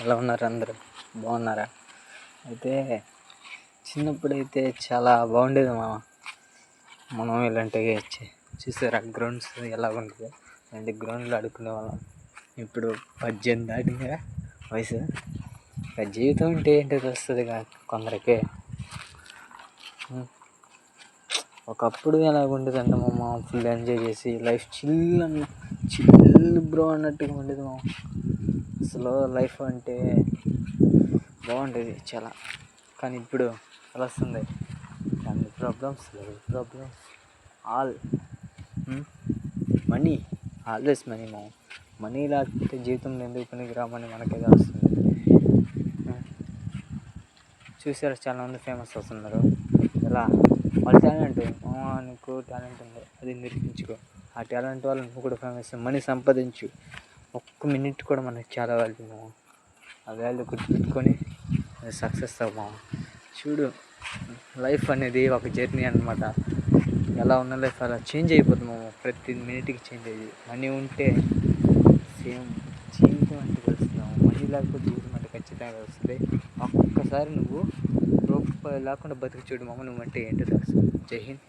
ఎలా ఉన్నారు అందరూ? బాగున్నారా? అయితే చిన్నప్పుడైతే చాలా బాగుండేది మనం ఇలాంటి చూసారా గ్రౌండ్స్ ఎలా ఉంటుంది, ఇలాంటి గ్రౌండ్లో ఆడుకునే వాళ్ళం. ఇప్పుడు 18 దాటింది కదా వయసు, జీవితం అంటే ఏంటో తెలుస్తుంది కొందరికి. ఒకప్పుడు ఎలా ఉండేదంటే ఫుల్ ఎంజాయ్ చేసి లైఫ్ చిల్ బ్రో అన్నట్టుగా ఉండేది అసలు లైఫ్ అంటే బాగుండేది చాలా. కానీ ఇప్పుడు ఎలా వస్తుంది, family problems, life problems, all money, always money. Money లేకపోతే జీవితంలో ఎందుకు పనికి రామని మనకేదో వస్తుంది. చూసారు చాలామంది ఫేమస్ అవుతున్నారు. ఎలా వాళ్ళ టాలెంట్, నీకు టాలెంట్ ఉంది అది నిరూపించుకో, ఆ టాలెంట్ వల్ల నువ్వు కూడా ఫేమస్, మనీ సంపాదించు. ఒక్క మినిట్ కూడా మనకి చాలా వాల్యూ. ఆ వాల్యూ గుర్తుపెట్టుకొని సక్సెస్ అవ్వము. చూడు, లైఫ్ అనేది ఒక జర్నీ అన్నమాట. ఎలా ఉన్న లైఫ్ అలా చేంజ్ అయిపోతున్నాము, ప్రతి మినిట్కి చేంజ్ అయ్యి. మనీ ఉంటే సేమ్ జీవితం అంటే కలుస్తున్నాము, మనీ లేకపోతే జీవితం అంటే ఖచ్చితంగా వస్తుంది. ఒక్కసారి నువ్వు రూపాయి లేకుండా బతికి చూడు నువ్వు అంటే ఏంటో తెలుసు. జై హింద్.